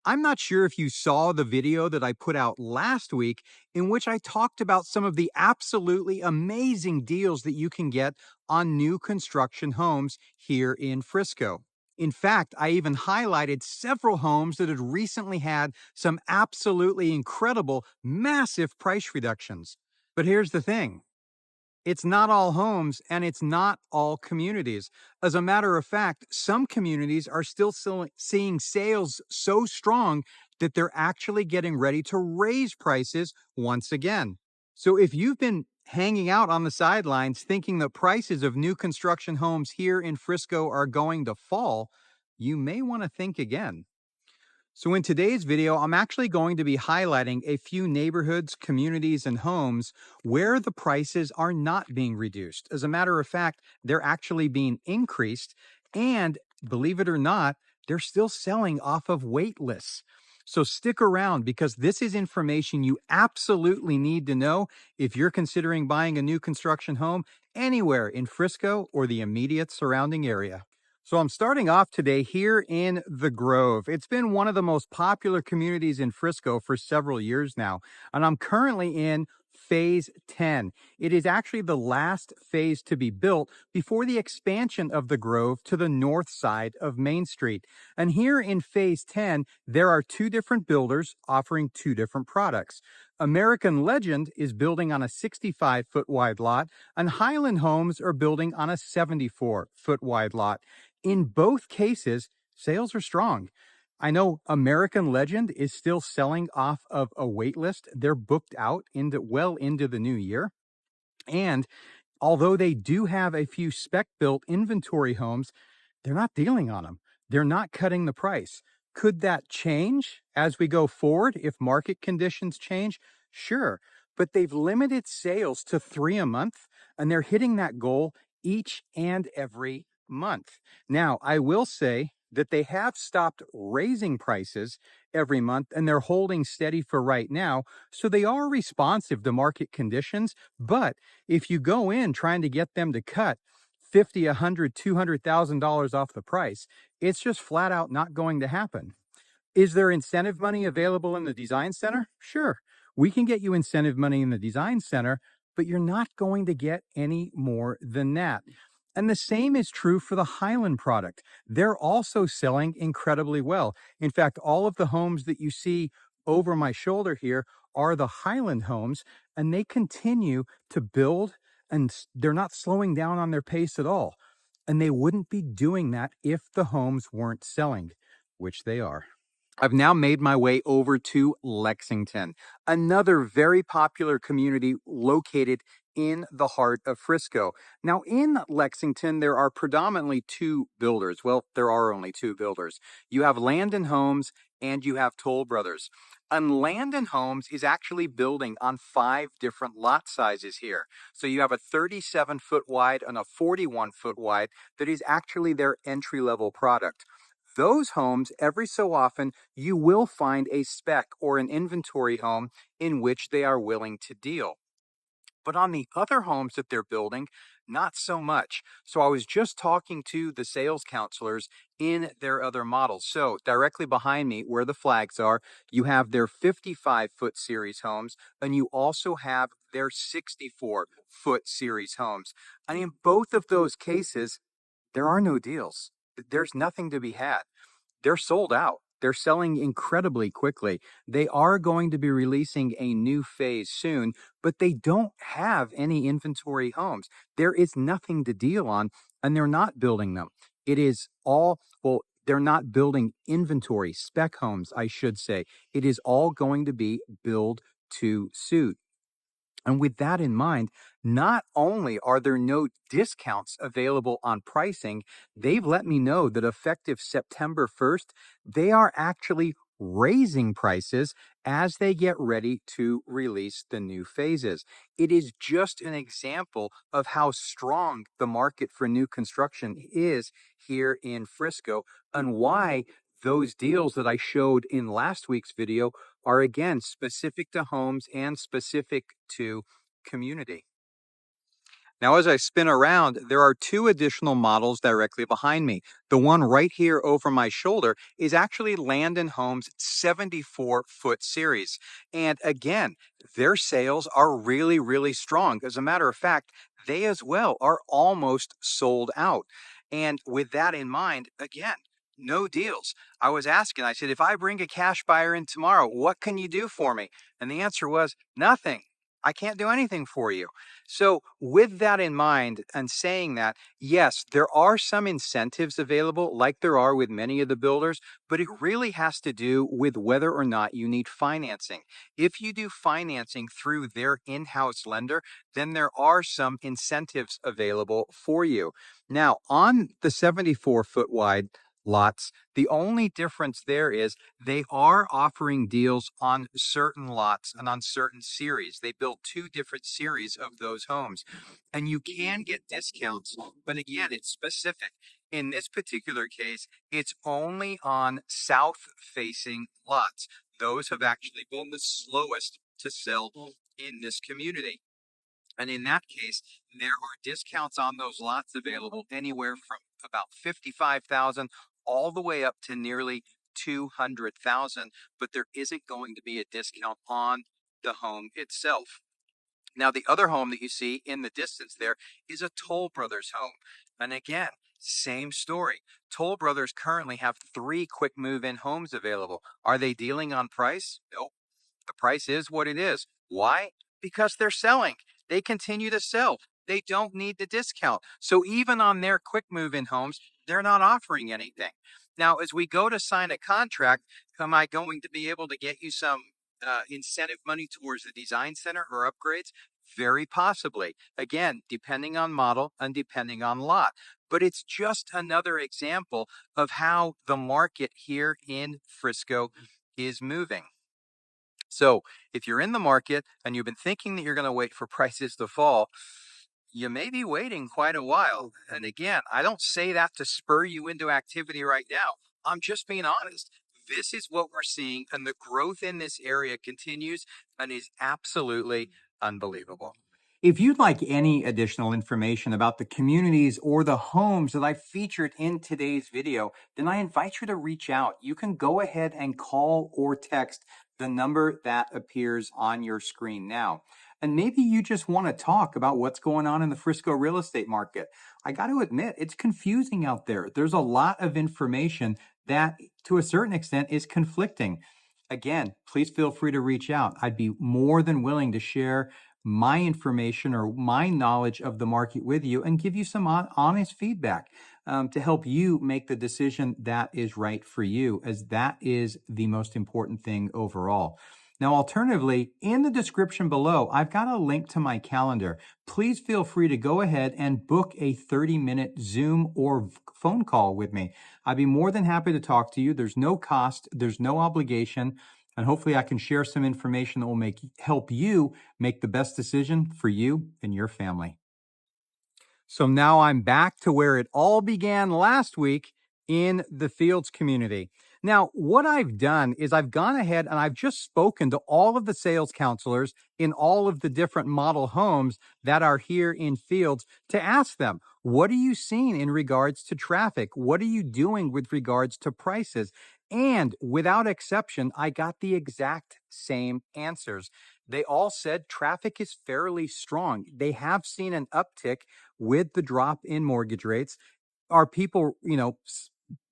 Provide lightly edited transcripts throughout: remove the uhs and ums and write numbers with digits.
I'm not sure if you saw the video that I put out last week in which I talked about some of the absolutely amazing deals that you can get on new construction homes here in Frisco. In fact, I even highlighted several homes that had recently had some absolutely incredible, massive price reductions. But here's the thing. It's not all homes and it's not all communities. As a matter of fact, some communities are still seeing sales so strong that they're actually getting ready to raise prices once again. So if you've been hanging out on the sidelines thinking the prices of new construction homes here in Frisco are going to fall, you may want to think again. So, in today's video, I'm actually going to be highlighting a few neighborhoods, communities, and homes where the prices are not being reduced. As a matter of fact, they're actually being increased. And believe it or not, they're still selling off of wait lists. So, stick around because this is information you absolutely need to know if you're considering buying a new construction home anywhere in Frisco or the immediate surrounding area. So I'm starting off today here in the Grove. It's been one of the most popular communities in Frisco for several years now, and I'm currently in phase 10. It is actually the last phase to be built before the expansion of the Grove to the north side of Main Street. And here in phase 10, there are two different builders offering two different products. American Legend is building on a 65-foot wide lot, and Highland Homes are building on a 74-foot wide lot. In both cases, sales are strong. I know American Legend is still selling off of a wait list. They're booked out into the new year. And although they do have a few spec built inventory homes, they're not dealing on them. They're not cutting the price. Could that change as we go forward if market conditions change? Sure. But they've limited sales to 3 a month, and they're hitting that goal each and every month. Now, I will say that they have stopped raising prices every month and they're holding steady for right now. So they are responsive to market conditions. But if you go in trying to get them to cut 50, 100, $200,000 off the price, it's just flat out not going to happen. Is there incentive money available in the design center? Sure. We can get you incentive money in the design center, but you're not going to get any more than that. And the same is true for the Highland product. They're also selling incredibly well. In fact, all of the homes that you see over my shoulder here are the Highland homes, and they continue to build, and they're not slowing down on their pace at all. And they wouldn't be doing that if the homes weren't selling, which they are. I've now made my way over to Lexington, another very popular community located in the heart of Frisco. Now, in Lexington, there are predominantly two builders. Well, there are only two builders. You have Landon Homes and you have Toll Brothers. And Landon Homes is actually building on 5 different lot sizes here. So you have a 37-foot wide and a 41-foot wide that is actually their entry-level product. Those homes, every so often, you will find a spec or an inventory home in which they are willing to deal. But on the other homes that they're building, not so much. So I was just talking to the sales counselors in their other models. So directly behind me, where the flags are, you have their 55-foot series homes, and you also have their 64-foot series homes. And in both of those cases, there are no deals. There's nothing to be had. They're sold out. They're selling incredibly quickly. They are going to be releasing a new phase soon, but they don't have any inventory homes. There is nothing to deal on, and they're not building them. It is all, well, they're not building inventory, spec homes, I should say. It is all going to be build to suit. And with that in mind, not only are there no discounts available on pricing, they've let me know that effective September 1st, they are actually raising prices as they get ready to release the new phases. It is just an example of how strong the market for new construction is here in Frisco and why those deals that I showed in last week's video are again specific to homes and specific to community. Now, as I spin around, there are two additional models directly behind me. The one right here over my shoulder is actually Landon Homes 74-foot series. And again, their sales are really, really strong. As a matter of fact, they as well are almost sold out. And with that in mind, again, no deals. I was asking, I said, if I bring a cash buyer in tomorrow, what can you do for me? And the answer was nothing. I can't do anything for you. So, with that in mind and saying that, yes, there are some incentives available, like there are with many of the builders, but it really has to do with whether or not you need financing. If you do financing through their in house lender, then there are some incentives available for you. Now, on the 74-foot wide lots, the only difference there is they are offering deals on certain lots and on certain series. They build two different series of those homes, and you can get discounts, but again, it's specific. In this particular case, it's only on south facing lots. Those have actually been the slowest to sell in this community. And in that case, there are discounts on those lots available anywhere from about 55,000 all the way up to nearly 200,000, but there isn't going to be a discount on the home itself. Now, the other home that you see in the distance there is a Toll Brothers home. And again, same story. Toll Brothers currently have 3 quick move-in homes available. Are they dealing on price? No. The price is what it is. Why? Because they're selling. They continue to sell. They don't need the discount. So even on their quick move-in homes, they're not offering anything. Now, as we go to sign a contract, am I going to be able to get you some incentive money towards the design center or upgrades? Very possibly. Again, depending on model and depending on lot. But it's just another example of how the market here in Frisco is moving. So if you're in the market and you've been thinking that you're going to wait for prices to fall, you may be waiting quite a while. And again, I don't say that to spur you into activity right now. I'm just being honest. This is what we're seeing, and the growth in this area continues and is absolutely unbelievable. If you'd like any additional information about the communities or the homes that I featured in today's video, then I invite you to reach out. You can go ahead and call or text the number that appears on your screen now. And maybe you just want to talk about what's going on in the Frisco real estate market. I got to admit, it's confusing out there. There's a lot of information that, to a certain extent, is conflicting. Again, please feel free to reach out. I'd be more than willing to share my information or my knowledge of the market with you and give you some honest feedback to help you make the decision that is right for you, as that is the most important thing overall. Now, alternatively, in the description below, I've got a link to my calendar. Please feel free to go ahead and book a 30-minute Zoom or phone call with me. I'd be more than happy to talk to you. There's no cost, there's no obligation, and hopefully I can share some information that will help you make the best decision for you and your family. So now I'm back to where it all began last week in the Fields community. Now, what I've done is I've gone ahead and I've just spoken to all of the sales counselors in all of the different model homes that are here in Fields to ask them, what are you seeing in regards to traffic? What are you doing with regards to prices? And without exception, I got the exact same answers. They all said traffic is fairly strong. They have seen an uptick with the drop in mortgage rates. Are people,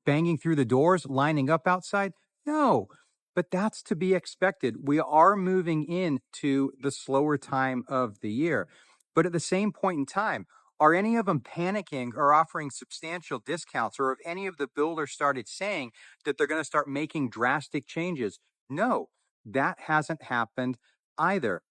banging through the doors, lining up outside? No, but that's to be expected. We are moving into the slower time of the year. But at the same point in time, are any of them panicking or offering substantial discounts, or have any of the builders started saying that they're going to start making drastic changes? No, that hasn't happened either.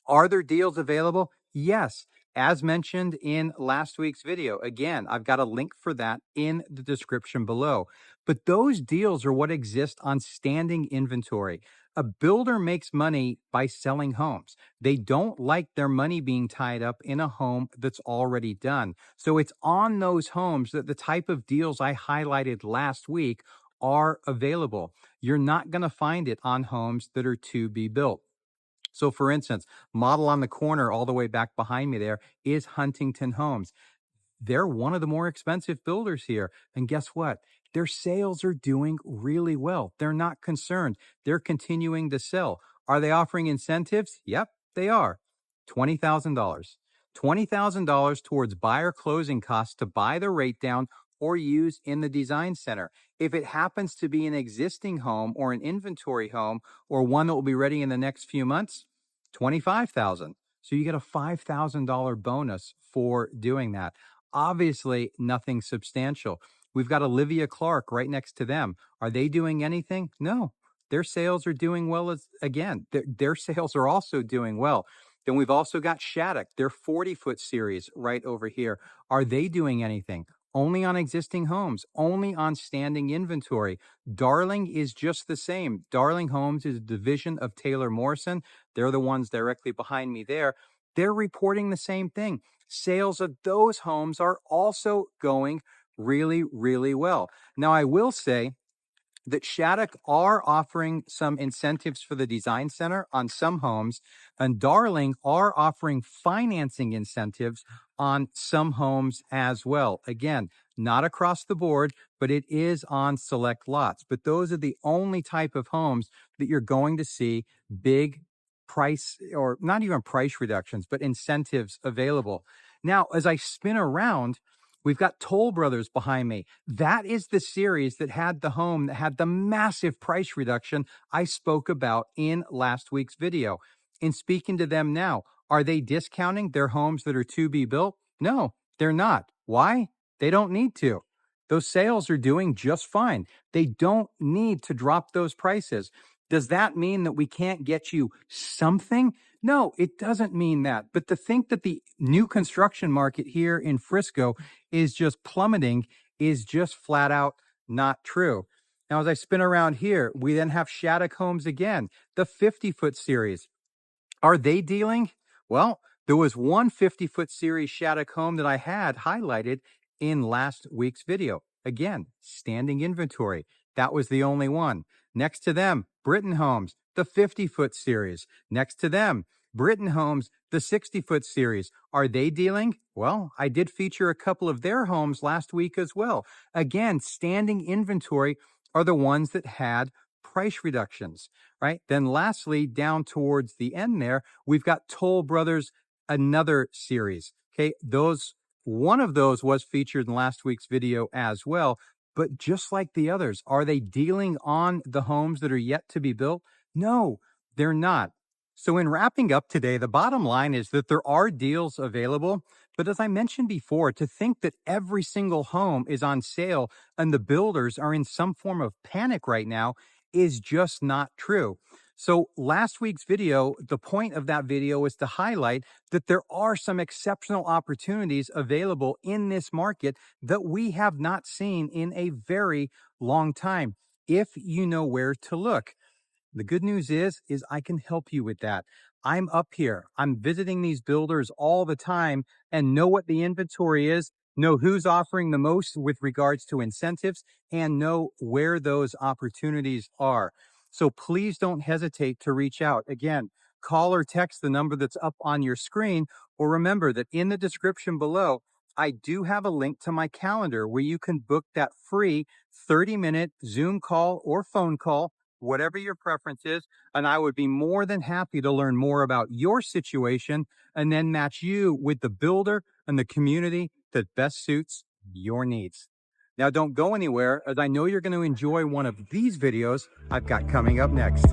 Are there deals available? Yes. As mentioned in last week's video, again, I've got a link for that in the description below. But those deals are what exist on standing inventory. A builder makes money by selling homes. They don't like their money being tied up in a home that's already done. So it's on those homes that the type of deals I highlighted last week are available. You're not going to find it on homes that are to be built. So for instance, model on the corner all the way back behind me there is Huntington Homes. They're one of the more expensive builders here. And guess what? Their sales are doing really well. They're not concerned. They're continuing to sell. Are they offering incentives? Yep, they are. $20,000. $20,000 towards buyer closing costs to buy the rate down or use in the design center. If it happens to be an existing home or an inventory home or one that will be ready in the next few months, 25,000. So you get a $5,000 bonus for doing that. Obviously, nothing substantial. We've got Olivia Clark right next to them. Are they doing anything? No. Their sales are doing well as again. Their sales are also doing well. Then we've also got Shattuck, their 40-foot series right over here. Are they doing anything? Only on existing homes, only on standing inventory. Darling is just the same. Darling Homes is a division of Taylor Morrison. They're the ones directly behind me there. They're reporting the same thing. Sales of those homes are also going really, really well. Now, I will say that Shattuck are offering some incentives for the design center on some homes, and Darling are offering financing incentives on some homes as well. Again, not across the board, but it is on select lots. But those are the only type of homes that you're going to see big price, or not even price reductions, but incentives available. Now, as I spin around, we've got Toll Brothers behind me. That is the series that had the home that had the massive price reduction I spoke about in last week's video. In speaking to them now, are they discounting their homes that are to be built? No, they're not. Why? They don't need to. Those sales are doing just fine. They don't need to drop those prices. Does that mean that we can't get you something? No, it doesn't mean that. But to think that the new construction market here in Frisco is just plummeting is just flat out not true. Now, as I spin around here, we then have Shattuck Homes again, the 50-foot series. Are they dealing? Well, there was one 50-foot series Shattuck home that I had highlighted in last week's video. Again, standing inventory. That was the only one. Next to them, Britton Homes, the 50-foot series. Next to them, Britton Homes, the 60-foot series. Are they dealing? Well, I did feature a couple of their homes last week as well. Again, standing inventory are the ones that had price reductions, right? Then lastly, down towards the end there, we've got Toll Brothers, another series. Okay, one of those was featured in last week's video as well. But just like the others, are they dealing on the homes that are yet to be built? No, they're not. So in wrapping up today, the bottom line is that there are deals available. But as I mentioned before, to think that every single home is on sale and the builders are in some form of panic right now is just not true. So last week's video, the point of that video is to highlight that there are some exceptional opportunities available in this market that we have not seen in a very long time, if you know where to look. The good news is I can help you with that. I'm up here. I'm visiting these builders all the time and know what the inventory is, know who's offering the most with regards to incentives, and know where those opportunities are. So please don't hesitate to reach out. Again, call or text the number that's up on your screen, or remember that in the description below, I do have a link to my calendar where you can book that free 30-minute Zoom call or phone call, whatever your preference is, and I would be more than happy to learn more about your situation and then match you with the builder and the community that best suits your needs. Now, don't go anywhere, as I know you're going to enjoy one of these videos I've got coming up next.